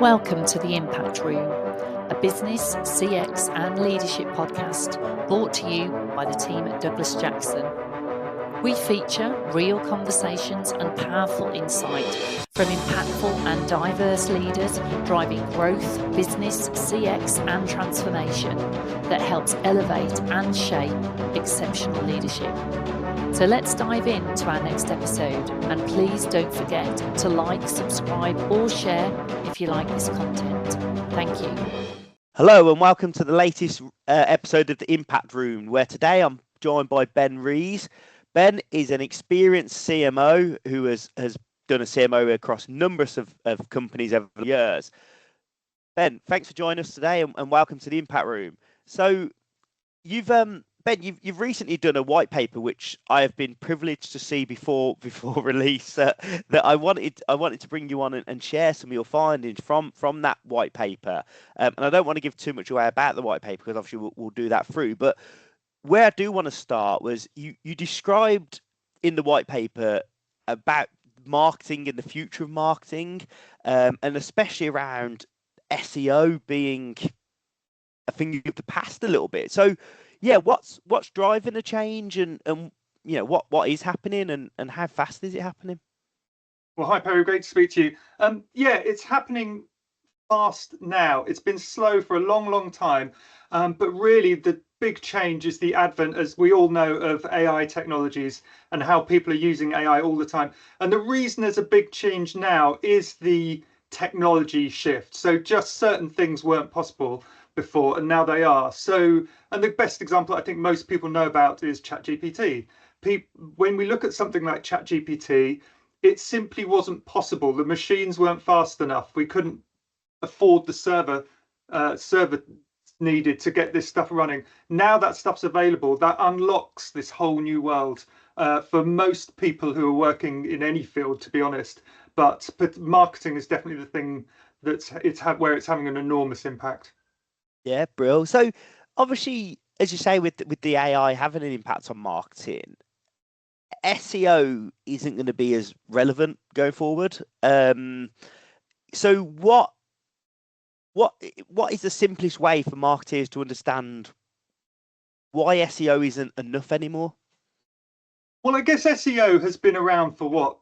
Welcome to the Impact Room, a business, CX and leadership podcast brought to you by the team at Douglas Jackson. We feature real conversations and powerful insight from impactful and diverse leaders driving growth, business, CX and transformation that helps elevate and shape exceptional leadership. So let's dive into our next episode, and please don't forget to like, subscribe or share if you like this content. Thank you. Hello and welcome to the latest episode of the Impact Room, where today I'm joined by Ben Rees. Ben is an experienced CMO who has done a CMO across numbers of companies over the years. Ben, thanks for joining us today and welcome to the Impact Room. So Ben, you've recently done a white paper which I have been privileged to see before release that I wanted to bring you on and share some of your findings from that white paper. And I don't want to give too much away about the white paper because obviously we'll do that through. But where I do want to start was you described in the white paper about marketing and the future of marketing, and especially around SEO being a thing of the past a little bit. So yeah, what's driving the change and you know what is happening and how fast is it happening? Well, hi Perry, great to speak to you. Yeah, it's happening fast now. It's been slow for a long time, but really the big change is the advent, as we all know, of AI technologies and how people are using AI all the time. And the reason there's a big change now is the technology shift. So just certain things weren't possible before and now they are. So, and the best example I think most people know about is ChatGPT. When we look at something like ChatGPT, it simply wasn't possible. The machines weren't fast enough. We couldn't afford the server needed to get this stuff running. Now that stuff's available, that unlocks this whole new world for most people who are working in any field, to be honest. But marketing is definitely the thing where it's having an enormous impact. Yeah, bro. So obviously, as you say, with the AI having an impact on marketing, SEO isn't going to be as relevant going forward. So what is the simplest way for marketers to understand why SEO isn't enough anymore? Well, I guess SEO has been around for what,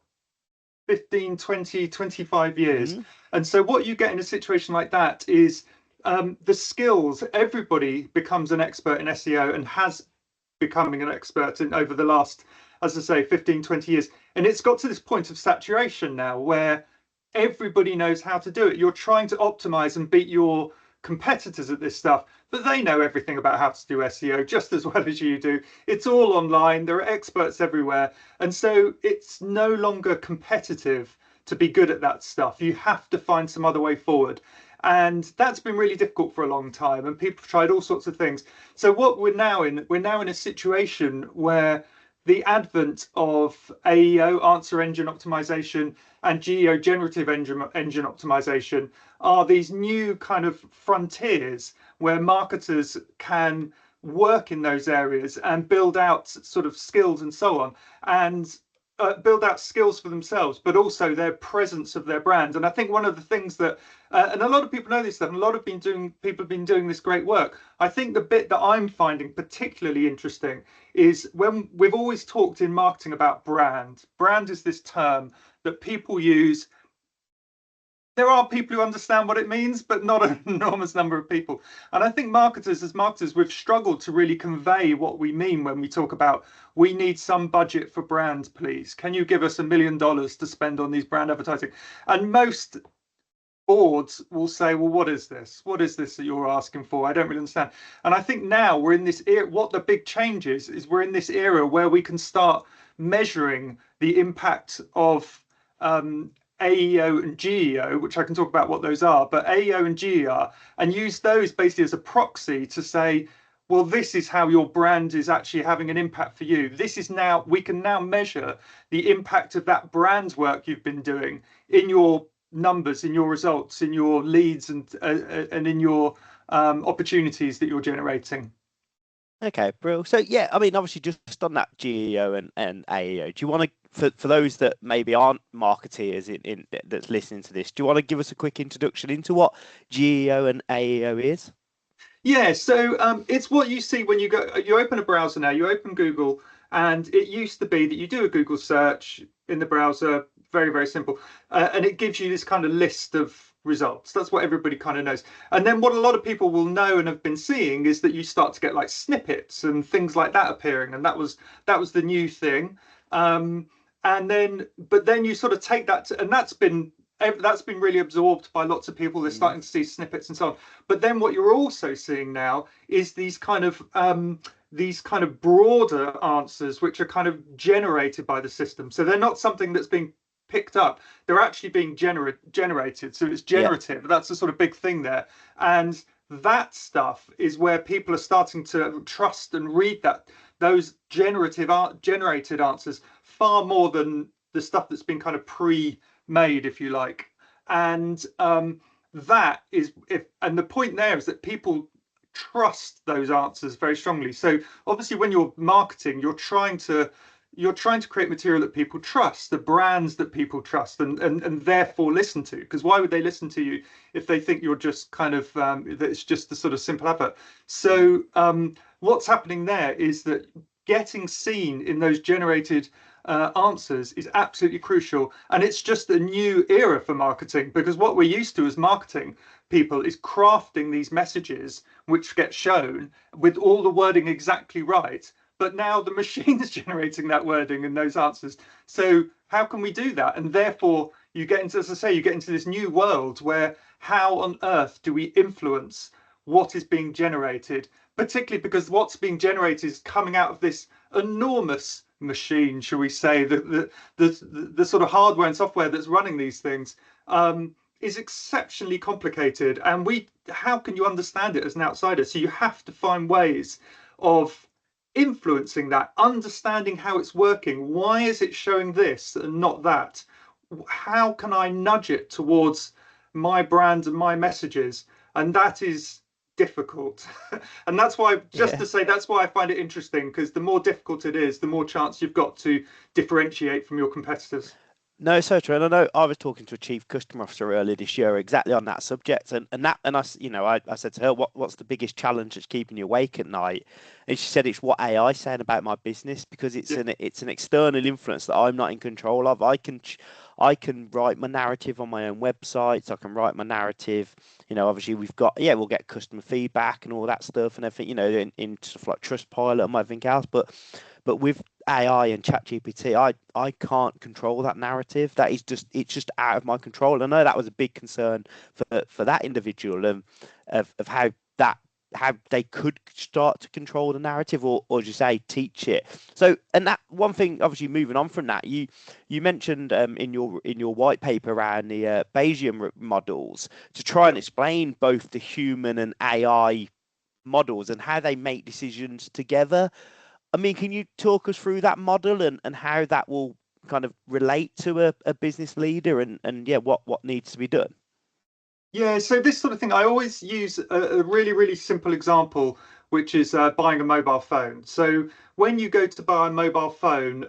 15, 20, 25 years. Mm-hmm. And so what you get in a situation like that is the skills. Everybody becomes an expert in SEO and has becoming an expert over the last, as I say, 15, 20 years. And it's got to this point of saturation now where everybody knows how to do it. You're trying to optimize and beat your competitors at this stuff, but they know everything about how to do SEO just as well as you do. It's all online. There are experts everywhere. And so it's no longer competitive to be good at that stuff. You have to find some other way forward. And that's been really difficult for a long time. And people have tried all sorts of things. So what we're now in a situation where the advent of AEO, Answer Engine Optimisation, and GEO, Generative Engine Optimisation, are these new kind of frontiers where marketers can work in those areas and build out sort of skills and so on, and build out skills for themselves, but also their presence of their brand. And I think one of the things that, and a lot of people know this stuff, and a lot of people have been doing this great work. I think the bit that I'm finding particularly interesting is when we've always talked in marketing about brand. Brand is this term that people use. There are people who understand what it means, but not an enormous number of people. And I think as marketers, we've struggled to really convey what we mean when we talk about, we need some budget for brand, please. Can you give us $1 million to spend on these brand advertising? And most boards will say, well, what is this? What is this that you're asking for? I don't really understand. And I think now we're in this era, what the big change is we're in this era where we can start measuring the impact of AEO and GEO, which I can talk about what those are, but AEO and GEO, and use those basically as a proxy to say, well, this is how your brand is actually having an impact for you. This is now, we can now measure the impact of that brand work you've been doing in your numbers, in your results, in your leads, and in your opportunities that you're generating. Okay, bro. So yeah, I mean, obviously, just on that GEO and AEO, do you want to for those that maybe aren't marketeers in that's listening to this, do you want to give us a quick introduction into what GEO and AEO is? Yeah, so it's what you see when you open a browser now, you open Google, and it used to be that you do a Google search in the browser, very, very simple, and it gives you this kind of list of results. That's what everybody kind of knows. And then what a lot of people will know and have been seeing is that you start to get like snippets and things like that appearing, and that was the new thing. But then you sort of take that, and that's been really absorbed by lots of people. They're starting to see snippets and so on. But then what you're also seeing now is these kind of broader answers, which are kind of generated by the system. So they're not something that's being picked up. They're actually being generated. So it's generative. That's the sort of big thing there. And that stuff is where people are starting to trust and read those generated answers far more than the stuff that's been kind of pre-made, if you like. And that is and the point there is that people trust those answers very strongly. So obviously when you're marketing, you're trying to create material that people trust, the brands that people trust, and therefore listen to. Because why would they listen to you if they think you're just kind of that it's just a sort of simple advert? So what's happening there is that getting seen in those generated answers is absolutely crucial, and it's just a new era for marketing, because what we're used to as marketing people is crafting these messages which get shown with all the wording exactly right, but now the machine is generating that wording and those answers. So how can we do that? And therefore you get into, as I say, you get into this new world where how on earth do we influence what is being generated, particularly because what's being generated is coming out of this enormous machine, shall we say, the sort of hardware and software that's running these things is exceptionally complicated. And how can you understand it as an outsider? So you have to find ways of influencing that, understanding how it's working. Why is it showing this and not that? How can I nudge it towards my brand and my messages? And that is difficult. And that's why, to say, that's why I find it interesting, because the more difficult it is, the more chance you've got to differentiate from your competitors. No, so true. And I know I was talking to a chief customer officer earlier this year exactly on that subject, and I said to her, what's the biggest challenge that's keeping you awake at night? And she said it's what AI is saying about my business, because it's an external influence that I'm not in control of. I can write my narrative on my own websites. I can write my narrative. Obviously we'll get customer feedback and all that stuff and everything. In stuff like Trustpilot and everything else, but with AI and ChatGPT, I can't control that narrative. It's just out of my control. I know that was a big concern for that individual, of how they could start to control the narrative, or as you say, teach it. So, and that one thing, obviously, moving on from that, you mentioned in your white paper around the Bayesian models to try and explain both the human and AI models and how they make decisions together. I mean, can you talk us through that model and how that will kind of relate to a business leader and what needs to be done? Yeah, so this sort of thing, I always use a really, really simple example, which is buying a mobile phone. So when you go to buy a mobile phone,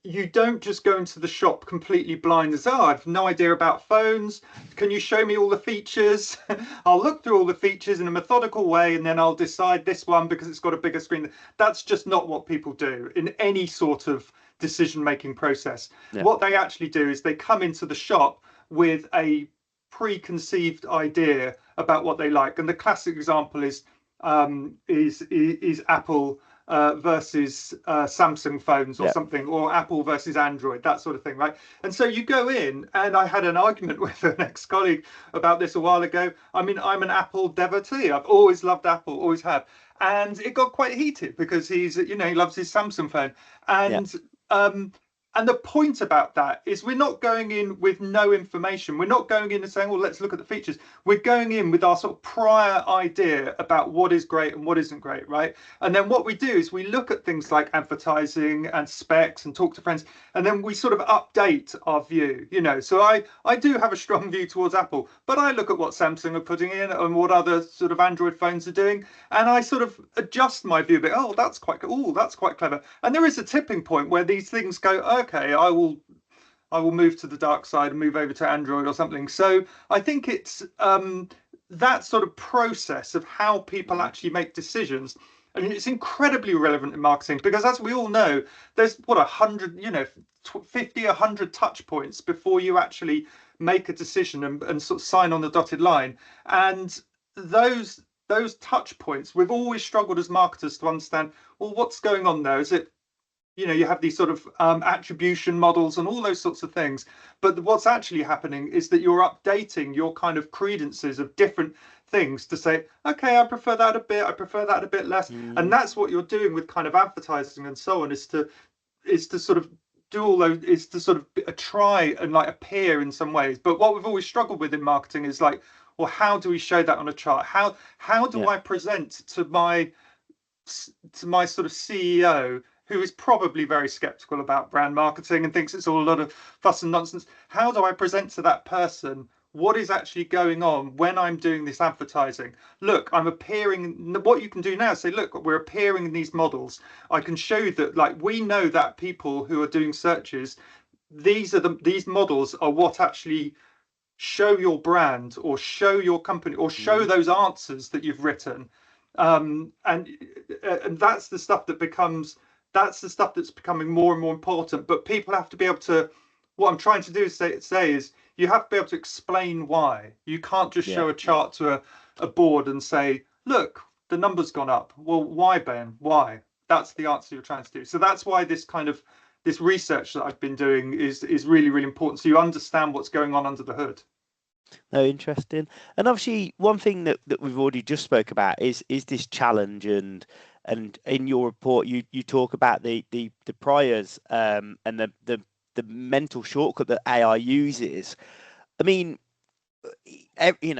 you don't just go into the shop completely blind as, I have no idea about phones. Can you show me all the features? I'll look through all the features in a methodical way, and then I'll decide this one because it's got a bigger screen. That's just not what people do in any sort of decision-making process. Yeah. What they actually do is they come into the shop with a preconceived idea about what they like. And the classic example is Apple versus Samsung phones or something, or Apple versus Android, that sort of thing, right? And so you go in, and I had an argument with an ex-colleague about this a while ago. I mean, I'm an Apple devotee. I've always loved Apple, always have. And it got quite heated because he loves his Samsung phone. And And the point about that is we're not going in with no information. We're not going in and saying, well, let's look at the features. We're going in with our sort of prior idea about what is great and what isn't great, right? And then what we do is we look at things like advertising and specs and talk to friends, and then we sort of update our view, So I do have a strong view towards Apple, but I look at what Samsung are putting in and what other sort of Android phones are doing, and I sort of adjust my view a bit. Oh, that's quite good. Oh, that's quite clever. And there is a tipping point where these things go, okay, I will move to the dark side and move over to Android or something. So I think it's that sort of process of how people actually make decisions. I mean, it's incredibly relevant in marketing because, as we all know, there's 100, 50, 100 touch points before you actually make a decision and sort of sign on the dotted line. And those touch points, we've always struggled as marketers to understand, well, what's going on there? Is it, you have these sort of attribution models and all those sorts of things. But what's actually happening is that you're updating your kind of credences of different things to say, okay, I prefer that a bit, I prefer that a bit less. And that's what you're doing with kind of advertising and so on, is to sort of do all those, is to sort of try and like appear in some ways. But what we've always struggled with in marketing is like, well, how do we show that on a chart? How do I present to my sort of CEO, who is probably very skeptical about brand marketing and thinks it's all a lot of fuss and nonsense? How do I present to that person what is actually going on when I'm doing this advertising? Look, I'm appearing. What you can do now is say, look, we're appearing in these models. I can show you that, like, we know that people who are doing searches, these models are what actually show your brand or show your company or show those answers that you've written. And that's the stuff that's becoming more and more important. But people have to be able to, what I'm trying to do is say is you have to be able to explain why. You can't just show a chart to a board and say, look, the number's gone up. Well, why, Ben? Why? That's the answer you're trying to do. So that's why this research that I've been doing is really, really important. So you understand what's going on under the hood. No, interesting. And obviously, one thing that we've already just spoke about is this challenge, and in your report you talk about the priors and the mental shortcut that AI uses. I mean,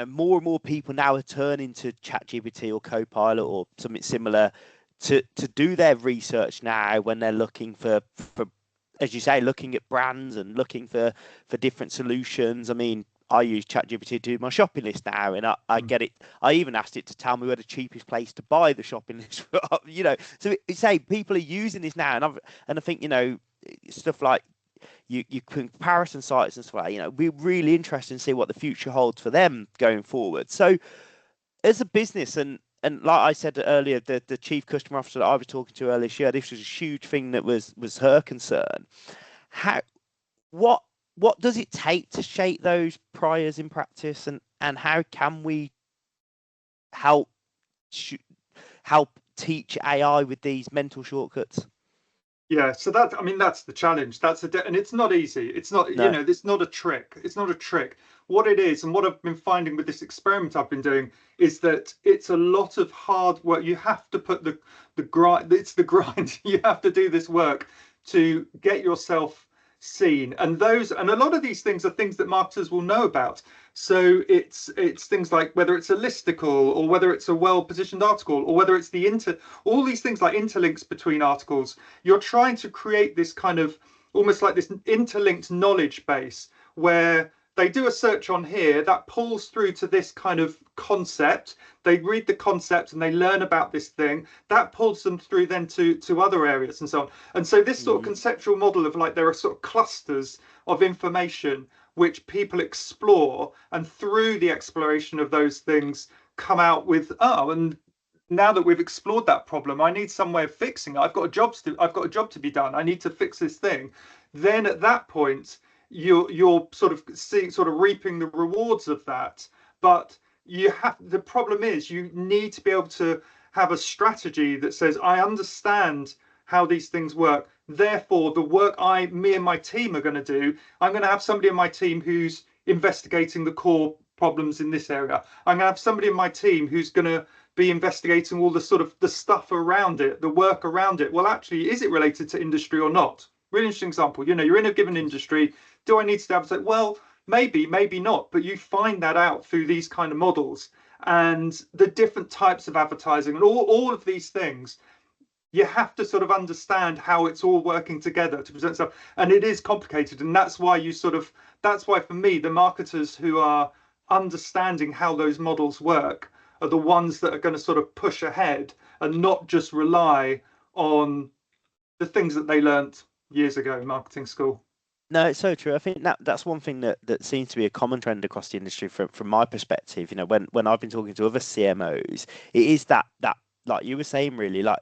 more and more people now are turning to ChatGPT or Copilot or something similar to do their research now when they're looking for, as you say, looking at brands and looking for different solutions. I mean, I use ChatGPT to do my shopping list now, and I get it. I even asked it to tell me where the cheapest place to buy the shopping list. So say people are using this now, and I think stuff like you comparison sites and stuff like we're really interested to see what the future holds for them going forward. So as a business, and like I said earlier, the chief customer officer that I was talking to earlier this year, this was a huge thing that was her concern. What does it take to shape those priors in practice, and how can we help teach AI with these mental shortcuts? Yeah, so that's the challenge. And it's not easy. It's not, it's not a trick. It's not a trick. What it is, and what I've been finding with this experiment I've been doing, is that it's a lot of hard work. You have to put the grind. It's the grind. You have to do this work to get yourself seen. And a lot of these things are things that marketers will know about. So it's things like whether it's a listicle, or whether it's a well-positioned article, or whether it's all these things like interlinks between articles. You're trying to create this kind of almost like this interlinked knowledge base where they do a search on here that pulls through to this kind of concept. They read the concept and they learn about this thing that pulls them through then to other areas and so on. And so this sort of conceptual model of like there are sort of clusters of information which people explore, and through the exploration of those things come out with, and now that we've explored that problem, I need some way of fixing it. I've got a job to be done. I need to fix this thing. Then at that point, you're sort of reaping the rewards of that. But the problem is you need to be able to have a strategy that says, I understand how these things work. Therefore, the work me and my team are going to do, I'm going to have somebody in my team who's investigating the core problems in this area. I'm going to have somebody in my team who's going to be investigating all the sort of the stuff around it, the work around it. Well, actually, is it related to industry or not? Really interesting example. You know, you're in a given industry. Do I need to advertise? Well, maybe, maybe not. But you find that out through these kind of models and the different types of advertising and all of these things. You have to sort of understand how it's all working together to present stuff, and it is complicated. And that's why that's why for me, the marketers who are understanding how those models work are the ones that are going to sort of push ahead and not just rely on the things that they learnt years ago in marketing school. No, it's so true. I think that's one thing that seems to be a common trend across the industry from my perspective. You know, when I've been talking to other CMOs, it is that like you were saying, really, like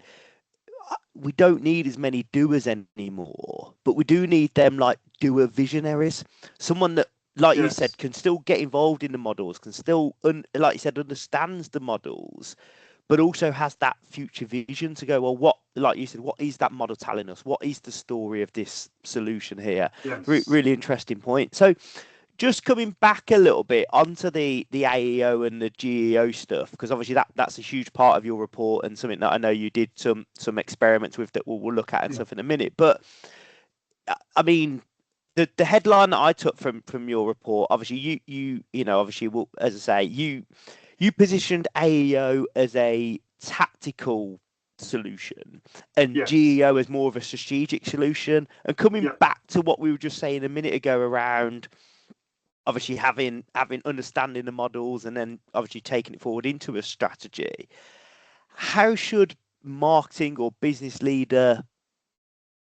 we don't need as many doers anymore, but we do need them like doer visionaries, someone that, like you said, Yes. can still get involved in the models, can still, like you said, understands the models, but also has that future vision to go, well, what, like you said, what is that model telling us? What is the story of this solution here? Yes. Really interesting point. So just coming back a little bit onto the AEO and the GEO stuff, because obviously that's a huge part of your report and something that I know you did some experiments with that we'll look at and stuff in a minute. But I mean, the headline that I took from your report, obviously you know, obviously, well, as I say, you positioned AEO as a tactical solution and Yes. GEO as more of a strategic solution. And coming Yeah. back to what we were just saying a minute ago around obviously having understanding the models and then obviously taking it forward into a strategy, how should marketing or business leader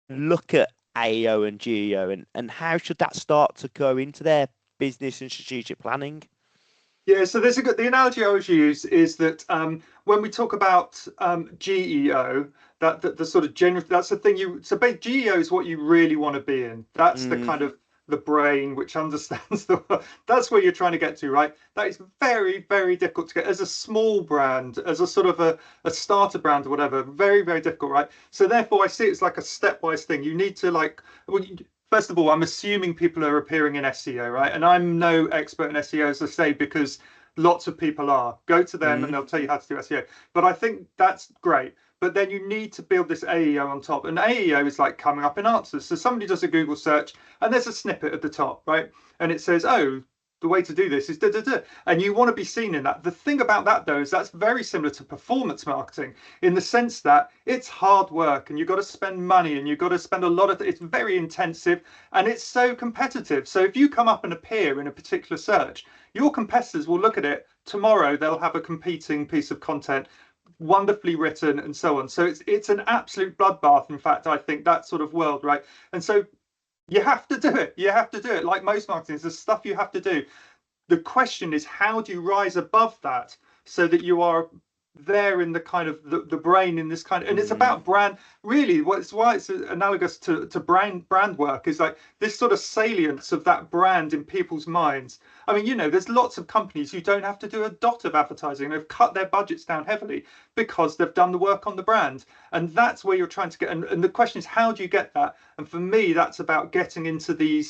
look at AEO and GEO, and how should that start to go into their business and strategic planning? Yeah, so there's the analogy I always use is that when we talk about GEO, that the sort of general, that's the thing GEO is what you really want to be in. That's the kind of the brain which understands the world. That's where you're trying to get to, right? That is very, very difficult to get as a small brand, as a sort of a starter brand or whatever. Very, very difficult, right? So therefore, I see it's like a stepwise thing. You need to first of all, I'm assuming people are appearing in SEO, right? And I'm no expert in SEO, as I say, because lots of people are. Go to them and they'll tell you how to do SEO. But I think that's great. But then you need to build this AEO on top. And AEO is like coming up in answers. So somebody does a Google search and there's a snippet at the top, right? And it says, oh, the way to do this is da da da. And you want to be seen in that. The thing about that, though, is that's very similar to performance marketing in the sense that it's hard work and you've got to spend money and you've got to spend a lot of it's very intensive and it's so competitive. So if you come up and appear in a particular search, your competitors will look at it tomorrow. They'll have a competing piece of content, wonderfully written and so on. So it's an absolute bloodbath. In fact, I think that sort of world, right? And so you have to do it. You have to do it. Like most marketing, there's stuff you have to do. The question is, how do you rise above that so that you are there in the kind of the brain in this kind of, and it's about brand really. What's why it's analogous to brand work is like this sort of salience of that brand in people's minds. I mean, you know, there's lots of companies who don't have to do a dot of advertising. They've cut their budgets down heavily because they've done the work on the brand, and that's where you're trying to get. And the question is, how do you get that? And for me, that's about getting into the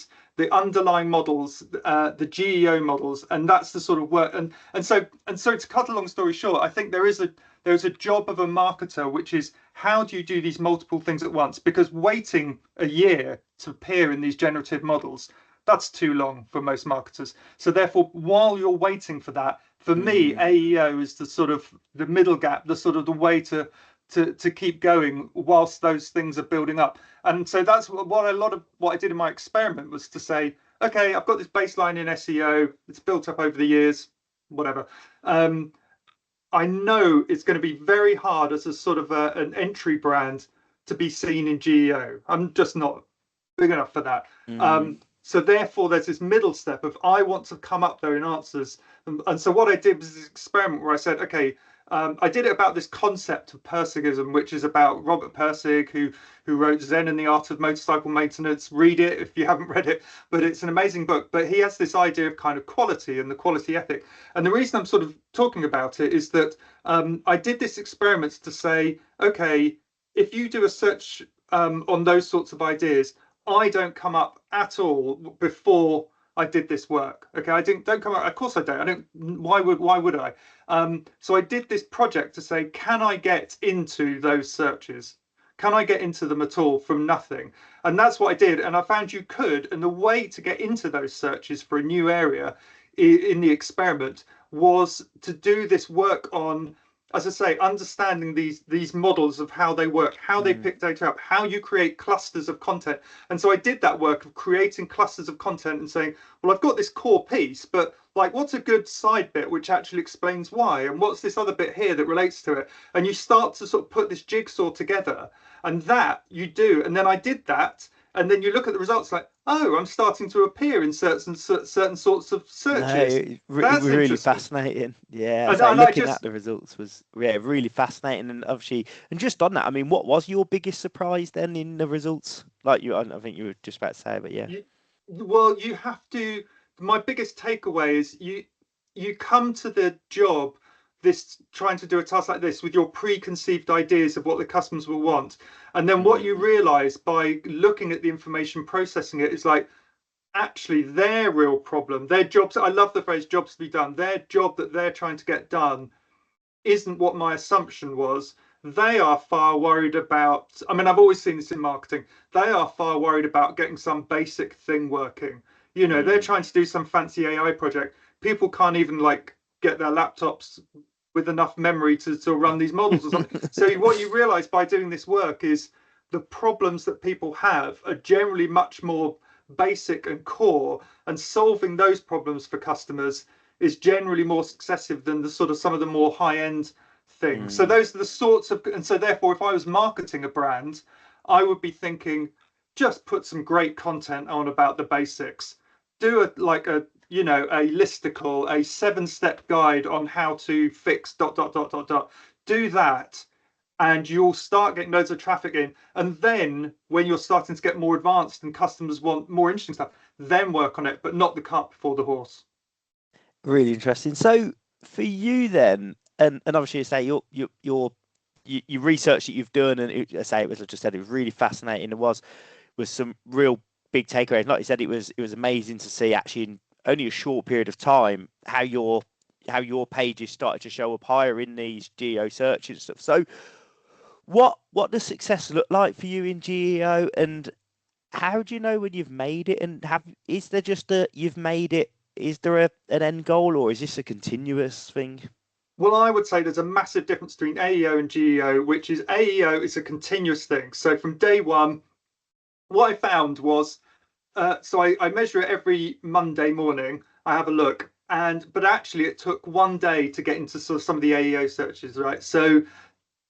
underlying models, the GEO models, and that's the sort of work. And so to cut a long story short, I think there's a job of a marketer, which is how do you do these multiple things at once? Because waiting a year to appear in these generative models, that's too long for most marketers. So therefore, while you're waiting for that, for me, AEO is the sort of the middle gap, the sort of the way to keep going whilst those things are building up. And so that's what a lot of what I did in my experiment was to say, okay, I've got this baseline in SEO, it's built up over the years, whatever. I know it's going to be very hard as a sort of an entry brand to be seen in GEO. I'm just not big enough for that. So therefore, there's this middle step of I want to come up there in answers. And so what I did was this experiment where I said, okay, I did it about this concept of Persigism, which is about Robert Persig, who wrote Zen and the Art of Motorcycle Maintenance. Read it if you haven't read it, but it's an amazing book. But he has this idea of kind of quality and the quality ethic. And the reason I'm sort of talking about it is that I did this experiment to say, okay, if you do a search on those sorts of ideas, I don't come up at all before I did this work. Okay, don't come up. Of course I don't. I don't. Why would I? So I did this project to say, can I get into those searches? Can I get into them at all from nothing? And that's what I did. And I found you could. And the way to get into those searches for a new area in the experiment was to do this work on, as I say, understanding these models of how they work, how they pick data up, how you create clusters of content. And so I did that work of creating clusters of content and saying, well, I've got this core piece, but like, what's a good side bit which actually explains why? And what's this other bit here that relates to it? And you start to sort of put this jigsaw together, and that you do. And then I did that. And then you look at the results like, oh, I'm starting to appear in certain sorts of searches. No, That's really interesting. fascinating. Yeah, And, so and I looking just, at the results was really fascinating. And obviously, and just on that, I mean, what was your biggest surprise then in the results? Like you, I think you were just about to say, but yeah. well, you have to. My biggest takeaway is you come to the job this trying to do a task like this with your preconceived ideas of what the customers will want, and then what you realize by looking at the information, processing it, is like, actually their real problem, their jobs, I love the phrase jobs to be done, their job that they're trying to get done isn't what my assumption was. They are far worried about, I mean, I've always seen this in marketing, they are far worried about getting some basic thing working. You know, they're trying to do some fancy AI project. People can't even like get their laptops with enough memory to run these models or something. So what you realize by doing this work is the problems that people have are generally much more basic and core, and solving those problems for customers is generally more successive than the sort of some of the more high-end things. So those are the sorts of, and so therefore, if I was marketing a brand, I would be thinking, just put some great content on about the basics. Do a a listicle, a 7-step guide on how to fix ... Do that, and you'll start getting loads of traffic in. And then when you're starting to get more advanced and customers want more interesting stuff, then work on it, but not the cart before the horse. Really interesting. So for you then, and obviously you say your research that you've done, and I say it was, I just said it was really fascinating. There was some real big takeaways. Like you said, it was amazing to see actually in only a short period of time how your pages started to show up higher in these geo searches and stuff. So what does success look like for you in GEO, and how do you know when you've made it? And is there just you've made it? Is there an end goal, or is this a continuous thing? Well, I would say there's a massive difference between AEO and GEO, which is AEO is a continuous thing. So from day one, what I found was, so I measure it every Monday morning. I have a look, but actually it took one day to get into sort of some of the AEO searches, right? So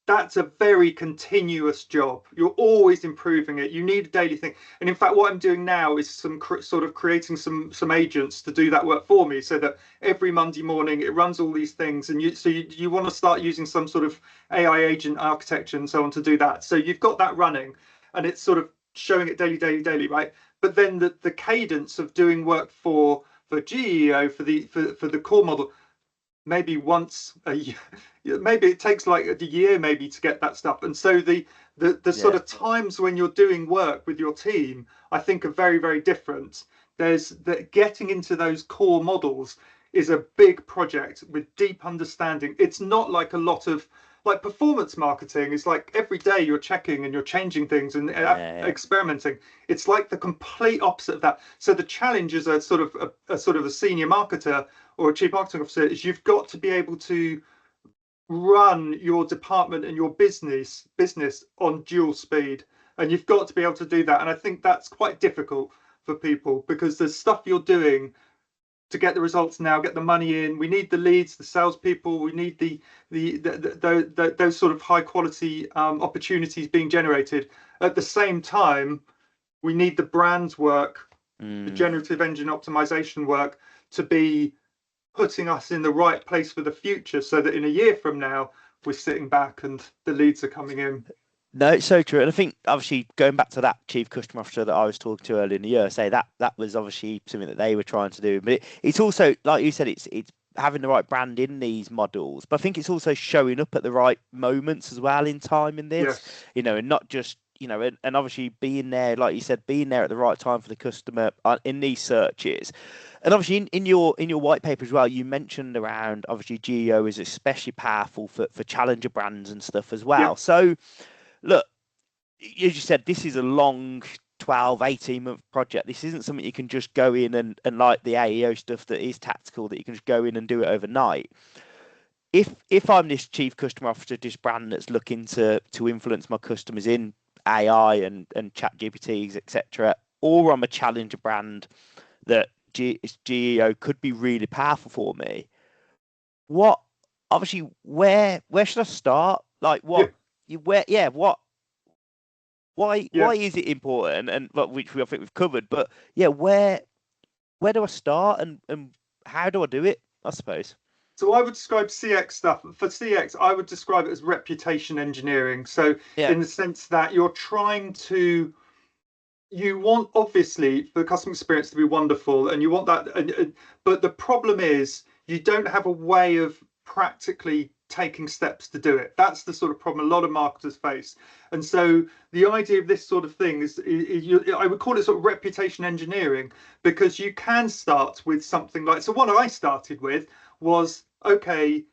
that's a very continuous job. You're always improving it. You need a daily thing. And in fact, what I'm doing now is some sort of creating some agents to do that work for me, so that every Monday morning it runs all these things. And you want to start using some sort of AI agent architecture and so on to do that. So you've got that running, and it's sort of showing it daily, right? But then the cadence of doing work for GEO for the core model, maybe once a year, maybe it takes like a year maybe to get that stuff. And so the sort of times when you're doing work with your team, I think, are very different. There's that getting into those core models is a big project with deep understanding. It's not like a lot of like performance marketing is like every day you're checking and you're changing things and experimenting. It's like the complete opposite of that. So the challenge as a sort of a senior marketer or a chief marketing officer is you've got to be able to run your department and your business on dual speed, and you've got to be able to do that. And I think that's quite difficult for people, because there's stuff you're doing to get the results now, get the money in. We need the leads, the salespeople. We need those sort of high quality opportunities being generated. At the same time, we need the brand work, the generative engine optimization work, to be putting us in the right place for the future, so that in a year from now we're sitting back and the leads are coming in. No, it's so true. And I think obviously going back to that chief customer officer that I was talking to earlier in the year, say that was obviously something that they were trying to do. But it's also, like you said, it's having the right brand in these models. But I think it's also showing up at the right moments as well in time in this, Yes. and not just, and obviously being there, like you said, being there at the right time for the customer in these searches. And obviously in your white paper as well, you mentioned around obviously GEO is especially powerful for challenger brands and stuff as well. Yeah. So look, as you said, this is a long 12, 18-month project. This isn't something you can just go in and like the AEO stuff that is tactical, that you can just go in and do it overnight. If I'm this chief customer officer, this brand that's looking to influence my customers in AI and chat GPTs, etc., or I'm a challenger brand that GEO could be really powerful for me, where should I start? Like why is it important? And which I think we've covered, but where do I start and how do I do it, I suppose? So I would describe CX stuff. For CX, I would describe it as reputation engineering. So in the sense that you want obviously for the customer experience to be wonderful, and you want that, but the problem is you don't have a way of practically taking steps to do it. That's the sort of problem a lot of marketers face. And so the idea of this sort of thing is I would call it sort of reputation engineering, because you can start with something like, so what I started with was, okay,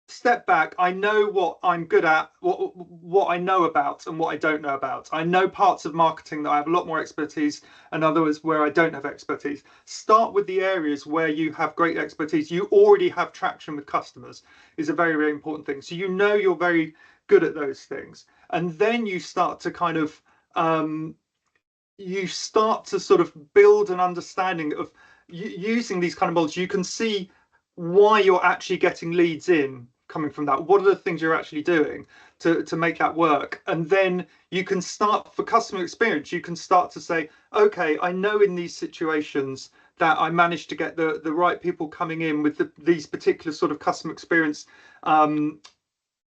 step back. I know what I'm good at, what I know about and what I don't know about. I know parts of marketing that I have a lot more expertise and others where I don't have expertise. Start with the areas where you have great expertise. You already have traction with customers is a very, very important thing. So you're very good at those things. And then you start to kind of sort of build an understanding of using these kind of models. You can see why you're actually getting leads in coming from that. What are the things you're actually doing to make that work? And then you can start, for customer experience, you can start to say, okay, I know in these situations that I managed to get the right people coming in with these particular sort of customer experience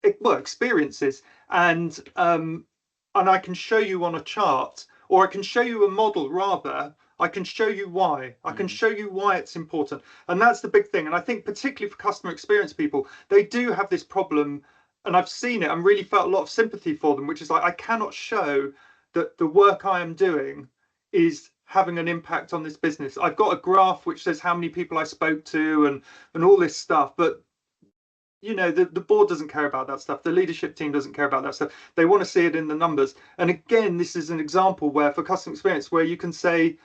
experiences, and I can show you on a chart, or I can show you a model rather. I can show you why. I can show you why it's important. And that's the big thing. And I think particularly for customer experience people, they do have this problem, and I've seen it and really felt a lot of sympathy for them, which is like, I cannot show that the work I am doing is having an impact on this business. I've got a graph which says how many people I spoke to and all this stuff, but the board doesn't care about that stuff. The leadership team doesn't care about that stuff. They want to see it in the numbers. And again, this is an example where for customer experience, where you can say,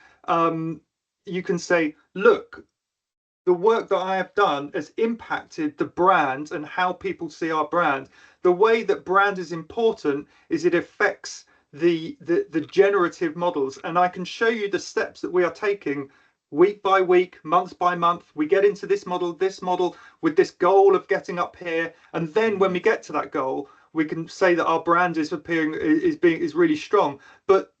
look, the work that I have done has impacted the brand and how people see our brand. The way that brand is important is it affects the generative models. And I can show you the steps that we are taking week by week, month by month. We get into this model with this goal of getting up here, and then when we get to that goal, we can say that our brand is really strong. But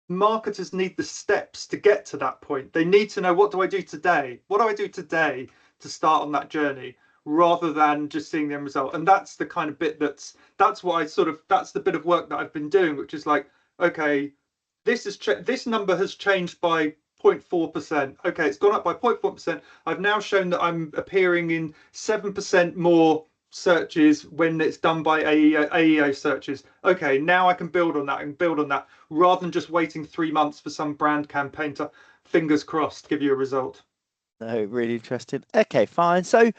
marketers need the steps to get to that point. They need to know, what do I do today? What do I do today to start on that journey, rather than just seeing the end result? And that's the kind of bit that's the bit of work that I've been doing, which is like, okay, this number has changed by 0.4%. Okay, it's gone up by 0.4%. I've now shown that I'm appearing in 7% more searches when it's done by AEO searches. Okay, now I can build on that rather than just waiting 3 months for some brand campaign to, fingers crossed, give you a result. No, really interesting. Okay, fine. So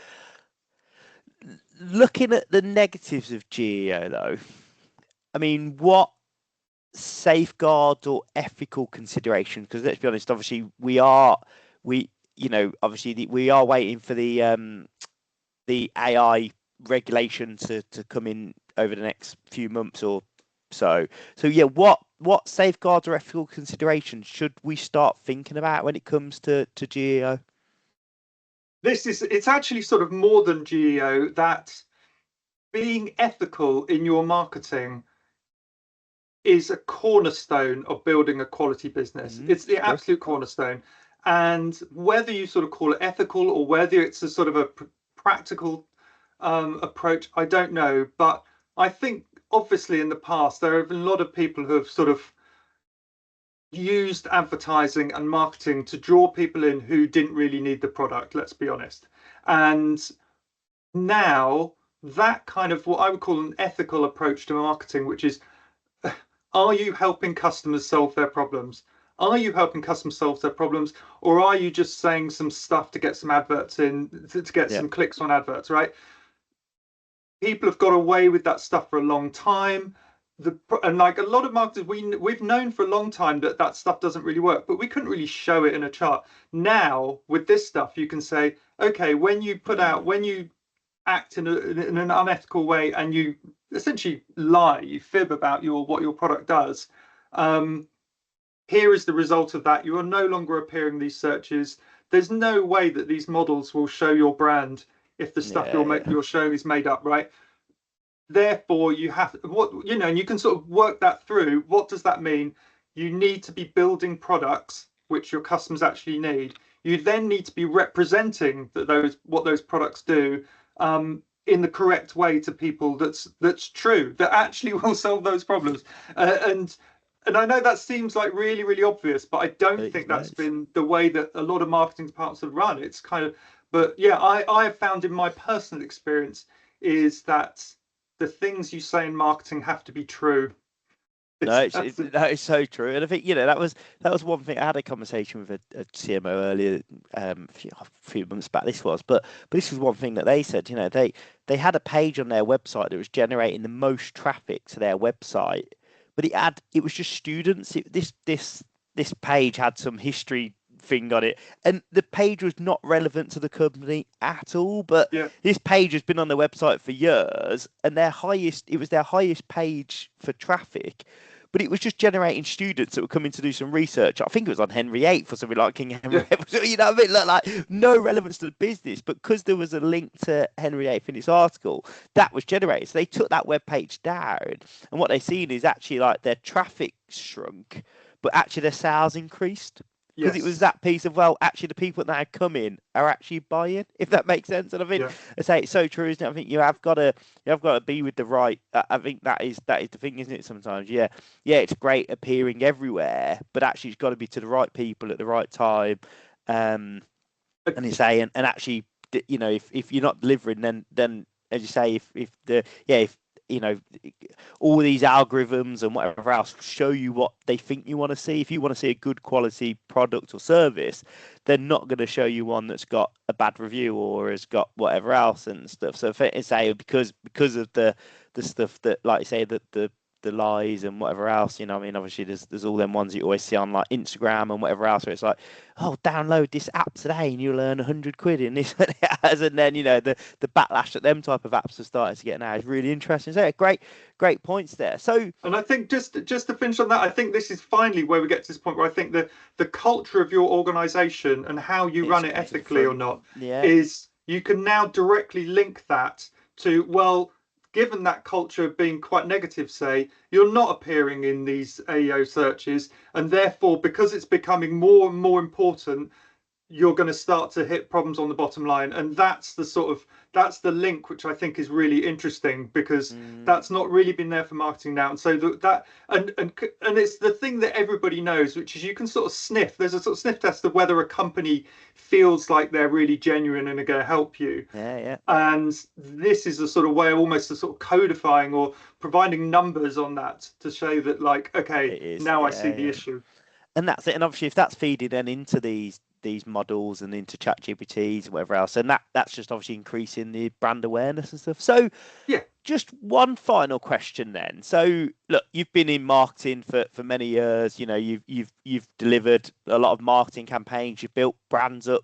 looking at the negatives of GEO though, I mean, what safeguards or ethical considerations, because let's be honest, obviously we are waiting for the AI regulation to come in over the next few months or so. So yeah, what safeguards or ethical considerations should we start thinking about when it comes to GEO? It's actually sort of more than GEO, that being ethical in your marketing is a cornerstone of building a quality business. It's the absolute cornerstone. And whether you sort of call it ethical or whether it's a sort of a practical approach, I don't know. But I think obviously in the past, there have been a lot of people who have sort of used advertising and marketing to draw people in who didn't really need the product, let's be honest. And now that kind of what I would call an ethical approach to marketing, which is, are you helping customers solve their problems? Are you helping customers solve their problems, or are you just saying some stuff to get some adverts in, to get some clicks on adverts, right? People have got away with that stuff for a long time. and like a lot of marketers, we've known for a long time that that stuff doesn't really work, but we couldn't really show it in a chart. Now with this stuff, you can say, okay, when you act in an unethical way and you essentially lie, you fib about what your product does. Here is the result of that. You are no longer appearing in these searches. There's no way that these models will show your brand if the stuff you're showing is made up, right? Therefore, you have and you can sort of work that through. What does that mean? You need to be building products which your customers actually need. You then need to be representing what those products do in the correct way to people that's true, that actually will solve those problems. And I know that seems like really, really obvious, but I don't think that's been the way that a lot of marketing departments have run. It's kind of, but yeah, I have found in my personal experience is that the things you say in marketing have to be true. That is so true, and I think that was one thing. I had a conversation with a CMO earlier, a few months back. But this was one thing that they said. They had a page on their website that was generating the most traffic to their website, but it was just students. This page had some history thing on it, and the page was not relevant to the company at all. But this page has been on their website for years, and it was their highest page for traffic, but it was just generating students that were coming to do some research. I think it was on Henry VIII or something like King Henry VIII. You know what I mean? Like no relevance to the business, but because there was a link to Henry VIII in this article, that was generated. So they took that web page down, and what they've seen is actually like their traffic shrunk, but actually their sales increased. Because it was that piece of, well, actually the people that are coming are actually buying, if that makes sense. And I think I say it's so true, isn't it? I think you have got to be with the right. I think that is the thing, isn't it? Sometimes, it's great appearing everywhere, but actually it's got to be to the right people at the right time. And you say, and actually, if you're not delivering, then as you say, if all these algorithms and whatever else show you what they think you want to see. If you want to see a good quality product or service, they're not going to show you one that's got a bad review or has got whatever else and stuff. So if it say because of the stuff that, like you say, that the lies and whatever else, I mean, obviously there's all them ones you always see on like Instagram and whatever else, where it's like, oh, download this app today and you'll earn 100 quid in this and it has, and then the backlash that them type of apps are starting to get now is really interesting. So great points there. So, and I think just to finish on that, I think this is finally where we get to this point where I think the culture of your organization and how you run it ethically or not is, you can now directly link that to, well, given that culture of being quite negative, say, you're not appearing in these AEO searches, and therefore, because it's becoming more and more important, you're going to start to hit problems on the bottom line. And that's the link which I think is really interesting, because that's not really been there for marketing now. And so and it's the thing that everybody knows, which is you can sort of sniff. There's a sort of sniff test of whether a company feels like they're really genuine and are going to help you. And this is a sort of way of almost a sort of codifying or providing numbers on that to show that, like, okay, now I see the issue. And that's it. And obviously, if that's feeding then into these models and into ChatGPTs and whatever else, and that's just obviously increasing the brand awareness and stuff. So just one final question then. So look, you've been in marketing for many years. You've delivered a lot of marketing campaigns. You've built brands up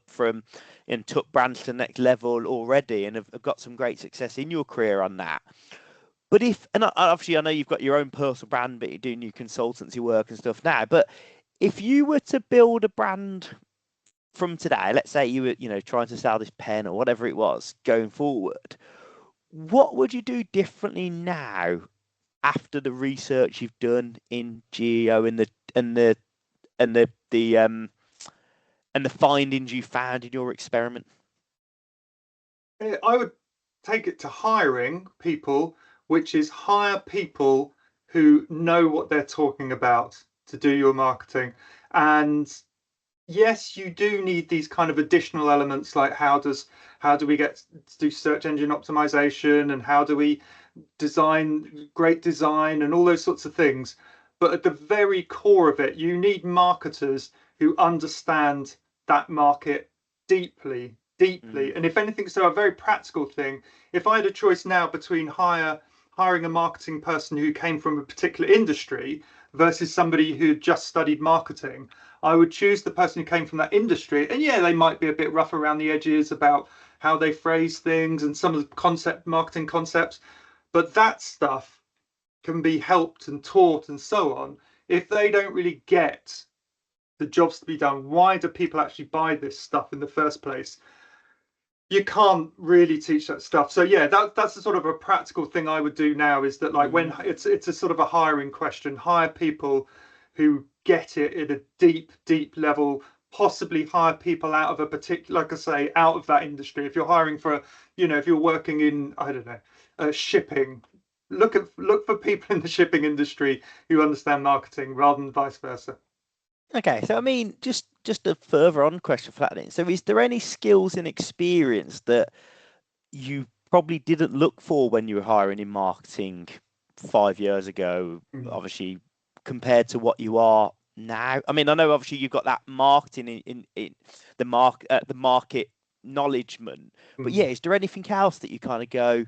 and took brands to the next level already, and have got some great success in your career on that. But obviously I know you've got your own personal brand, but you're doing your consultancy work and stuff now. But if you were to build a brand from today, let's say you were, trying to sell this pen or whatever it was going forward, what would you do differently now after the research you've done in GEO and the findings you found in your experiment? I would take it to hiring people, which is hire people who know what they're talking about to do your marketing. And yes, you do need these kind of additional elements, like how do we get to do search engine optimization, and how do we design great design and all those sorts of things. But at the very core of it, you need marketers who understand that market deeply. And if anything, so a very practical thing, if I had a choice now between hire hiring a marketing person who came from a particular industry versus somebody who just studied marketing, I would choose the person who came from that industry. And yeah, they might be a bit rough around the edges about how they phrase things and some of the marketing concepts, but that stuff can be helped and taught and so on. If they don't really get the jobs to be done, why do people actually buy this stuff in the first place? You can't really teach that stuff. So yeah, that's the sort of a practical thing I would do now, is that like when it's a sort of a hiring question, hire people who get it at a deep level, possibly hire people out of a particular, like I say, out of that industry. If you're hiring for, if you're working in, I don't know, shipping, look for people in the shipping industry who understand marketing rather than vice versa. Okay, so I mean, just a further on question for that then. So is there any skills and experience that you probably didn't look for when you were hiring in marketing 5 years ago, obviously, compared to what you are now? I mean, I know obviously you've got that marketing in the market knowledgement, but yeah, is there anything else that you kind of go,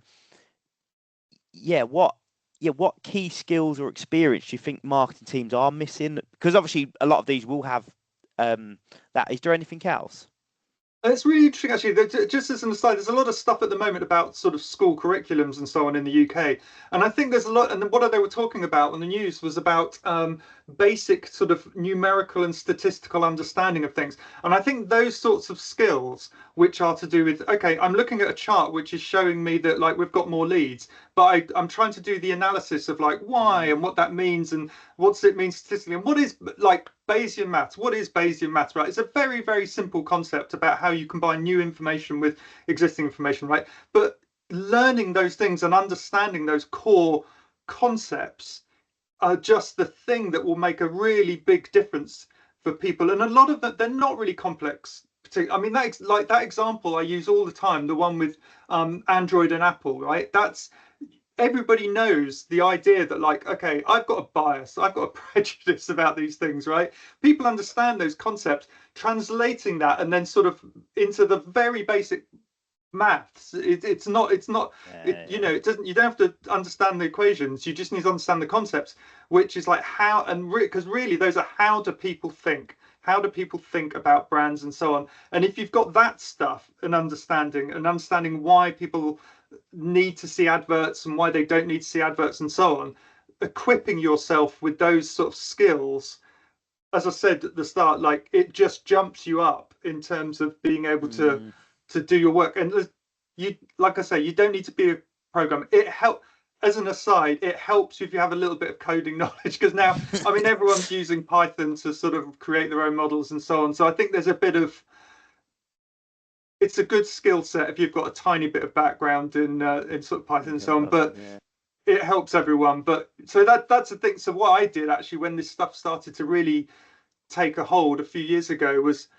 what key skills or experience do you think marketing teams are missing? Because obviously a lot of these will have that. Is there anything else? It's really interesting, actually. Just as an aside, there's a lot of stuff at the moment about sort of school curriculums and so on in the UK, and I think there's a lot. And what they were talking about on the news was about basic sort of numerical and statistical understanding of things. And I think those sorts of skills, which are to do with, okay, I'm looking at a chart which is showing me that like we've got more leads, but I'm trying to do the analysis of like why and what that means and what's it mean statistically and what is like Bayesian maths. What is Bayesian maths, right? It's a very, very simple concept about how you combine new information with existing information, right? But learning those things and understanding those core concepts are just the thing that will make a really big difference for people. And a lot of them, they're not really complex. I mean, that example I use all the time, the one with Android and Apple, right? That's everybody knows the idea that like, okay, I've got a bias, I've got a prejudice about these things, right? People understand those concepts, translating that and then sort of into the very basic maths. It's not it doesn't, you don't have to understand the equations, you just need to understand the concepts, which is like how, and because really those are how do people think, about brands and so on. And if you've got that stuff and understanding why people need to see adverts and why they don't need to see adverts and so on, equipping yourself with those sort of skills, as I said at the start, like it just jumps you up in terms of being able to do your work. And you, like I say, you don't need to be a programmer. It helps. As an aside, it helps if you have a little bit of coding knowledge, because now, I mean, everyone's using Python to sort of create their own models and so on. So I think there's a bit of, it's a good skill set if you've got a tiny bit of background in sort of Python and so on, but it helps everyone. But so that's the thing. So what I did actually when this stuff started to really take a hold a few years ago was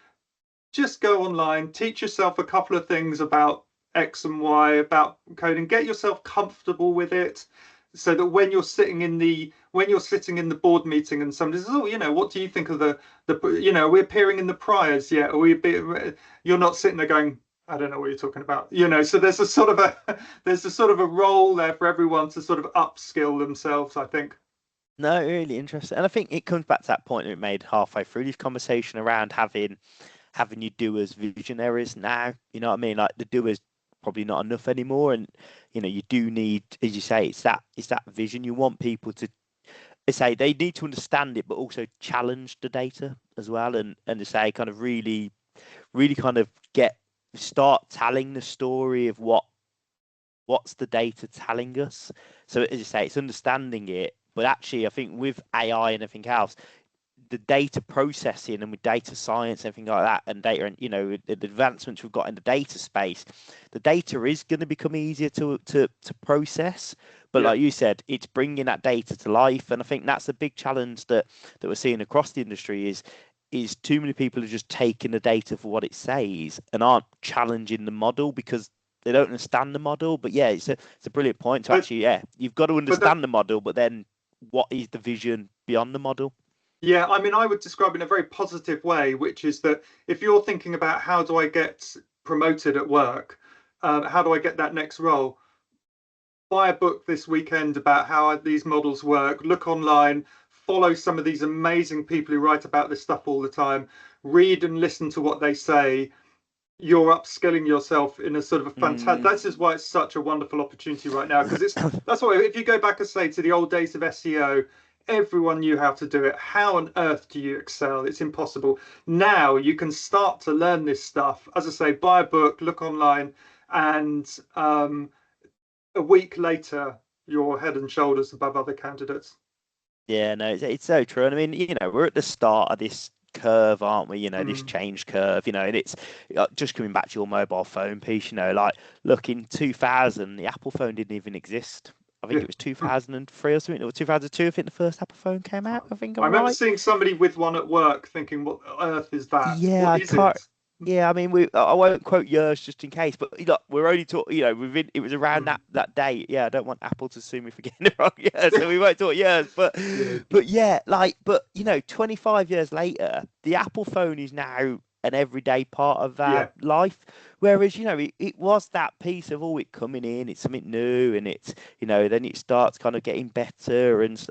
just go online, teach yourself a couple of things about X and Y, about coding, get yourself comfortable with it, so that when you're sitting in the board meeting and somebody says, oh, what do you think of the we're appearing in the priors yet, or you're not sitting there going, I don't know what you're talking about, so there's a sort of a role there for everyone to sort of upskill themselves, I think. No, really interesting. And I think it comes back to that point that we made halfway through this conversation around having your doers visionaries now. You know what I mean? Like the doers probably not enough anymore, and you do need, as you say, it's that vision. You want people to say they need to understand it, but also challenge the data as well, and to say kind of really kind of start telling the story of what's the data telling us. So as you say, it's understanding it, but actually I think with AI and everything else, the data processing and with data science, everything like that, and data, and the advancements we've got in the data space, the data is going to become easier to process. But like you said, it's bringing that data to life, and I think that's a big challenge that we're seeing across the industry is too many people are just taking the data for what it says and aren't challenging the model because they don't understand the model. But yeah, it's a brilliant point to actually, you've got to understand the model, but then what is the vision beyond the model? Yeah, I mean, I would describe it in a very positive way, which is that if you're thinking about how do I get promoted at work, how do I get that next role? buy a book this weekend about how these models work, look online, follow some of these amazing people who write about this stuff all the time, read and listen to what they say. You're upskilling yourself in a sort of a fantastic. This is why it's such a wonderful opportunity right now, because that's why if you go back and say to the old days of SEO, everyone knew how to do it. How on earth do you excel? It's impossible. Now you can start to learn this stuff. As I say, buy a book, look online, and a week later, you're head and shoulders above other candidates. Yeah, no, it's so true. And I mean, we're at the start of this curve, aren't we? This change curve, and it's just coming back to your mobile phone piece, like look, in 2000, the Apple phone didn't even exist. I think it was 2003 or something, or 2002, I think the first Apple phone came out. I remember seeing somebody with one at work thinking, what on earth is that? Yeah, what is it? Yeah, I mean, I won't quote years just in case, but look, we're only talking, within, it was around that date. Yeah, I don't want Apple to sue me for getting it wrong. Yeah, so we won't talk years, but yeah, 25 years later, the Apple phone is now an everyday part of our life. Whereas, it was that piece of it coming in, it's something new, and it's, then it starts kind of getting better, and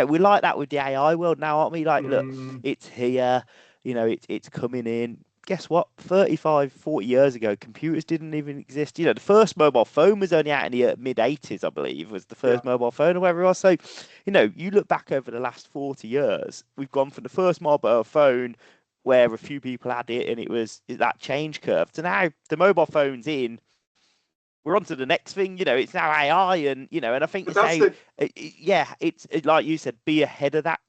we like that with the AI world now, aren't we? Like, look, it's here, it's coming in. Guess what? 35, 40 years ago, computers didn't even exist. The first mobile phone was only out in the mid-80s, I believe, was the first mobile phone or whatever it was. So, you look back over the last 40 years, we've gone from the first mobile phone where a few people had it and it was that change curve to now the mobile phone's in. We're on to the next thing, it's now AI and, and I think it's like you said, be ahead of that,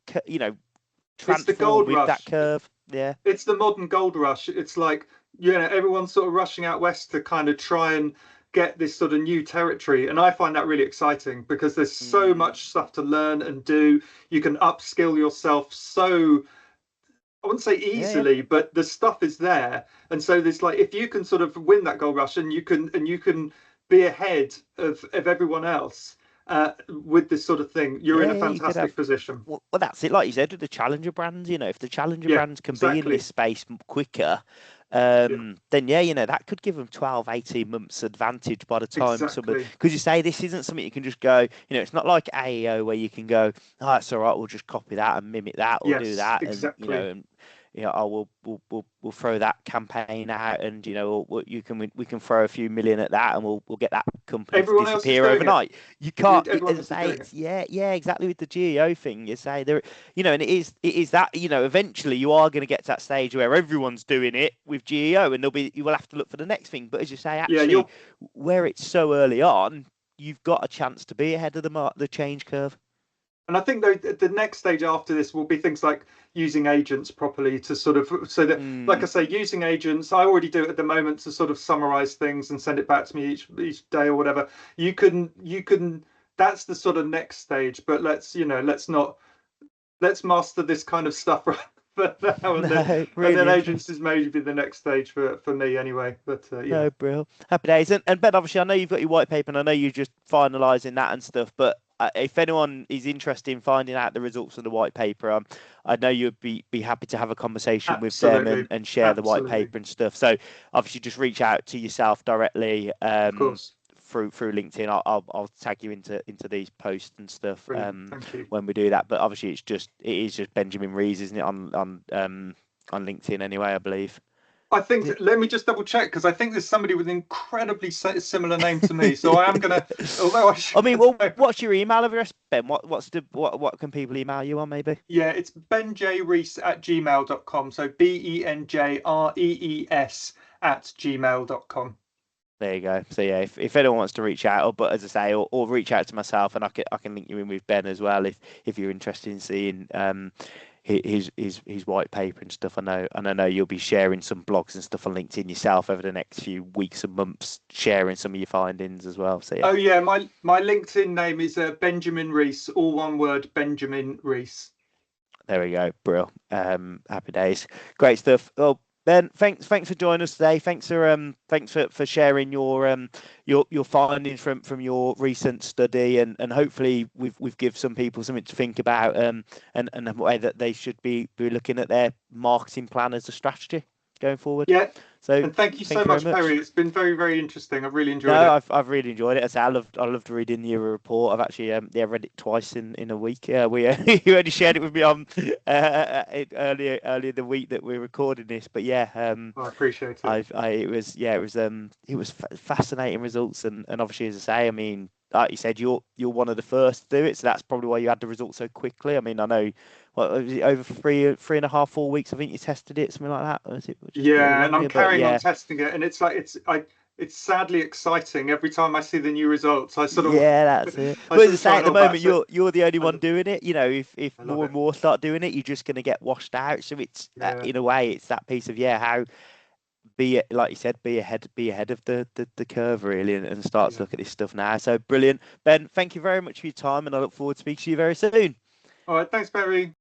transform with that curve. Yeah, it's the modern gold rush. It's like everyone's sort of rushing out west to kind of try and get this sort of new territory, and I find that really exciting because there's so much stuff to learn and do. You can upskill yourself so, I wouldn't say easily, but the stuff is there, and so there's like, if you can sort of win that gold rush and you can be ahead of everyone else, with this sort of thing, you're in a fantastic position. Well, that's it. Like you said, with the challenger brands, if the challenger brands can be in this space quicker, then that could give them 12, 18 months advantage by the time somebody, because you say this isn't something you can just go, it's not like AEO where you can go, oh, it's all right, we'll just copy that and mimic that or do that, and we'll throw that campaign out, and we can throw a few million at that, and we'll get that company to disappear overnight. You can't. Exactly. With the GEO thing, you say there, and it is that eventually you are going to get to that stage where everyone's doing it with GEO, and you will have to look for the next thing. But as you say, actually, where it's so early on, you've got a chance to be ahead of the change curve. And I think the next stage after this will be things like using agents properly to sort of, so that, like I say, using agents, I already do it at the moment to sort of summarize things and send it back to me each day or whatever. You can, that's the sort of next stage, but let's master this kind of stuff right for now, and then agents is maybe the next stage for me anyway. But no, bro, happy days. And Ben, obviously I know you've got your white paper, and I know you're just finalizing that and stuff, but if anyone is interested in finding out the results of the white paper, I know you'd be happy to have a conversation with them and share the white paper and stuff. So obviously, just reach out to yourself directly through LinkedIn. I'll tag you into these posts and stuff when we do that. But obviously, it is just Benjamin Rees, isn't it, on LinkedIn anyway, I believe. I think, let me just double check, because I think there's somebody with an incredibly similar name to me. So I am going to, although what's your email address, Ben? What can people email you on, maybe? Yeah, it's benjrees@gmail.com. So BENJREES@gmail.com. There you go. So yeah, if anyone wants to reach out, but as I say, or reach out to myself, and I can link you in with Ben as well if you're interested in seeing his white paper and stuff. I know you'll be sharing some blogs and stuff on LinkedIn yourself over the next few weeks and months, sharing some of your findings as well. So yeah. Oh yeah, my LinkedIn name is Benjamin Rees, all one word, Benjamin Rees. There we go, bro. Happy days, great stuff. Well, Ben, thanks for joining us today. Thanks for sharing your findings from your recent study, and hopefully we've given some people something to think about, and the way that they should be looking at their marketing plan as a strategy. going forward. Yeah. So And thank you so much, Perry. It's been very, very interesting. I've really enjoyed it. No, I've really enjoyed it. I loved reading your report. I've actually read it twice in a week. We you only shared it with me on earlier in the week that we're recording this. But yeah, I appreciate it. It was fascinating results, and obviously, as I say, I mean, like you said, you're one of the first to do it, so that's probably why you had the results so quickly. I mean, I know, what was it, over 3.5, 4 weeks? I think you tested it, something like that. Or was it Yeah, and I'm carrying on testing it, and it's like it's sadly exciting. Every time I see the new results, I sort of that's it. But as I say, at the moment, you're the only one doing it. You know, if more and more start doing it, you're just going to get washed out. So it's in a way, it's that piece of how like you said, be ahead of the curve really, and start to look at this stuff now. So brilliant, Ben. Thank you very much for your time, and I look forward to speaking to you very soon. All right, thanks, Perry.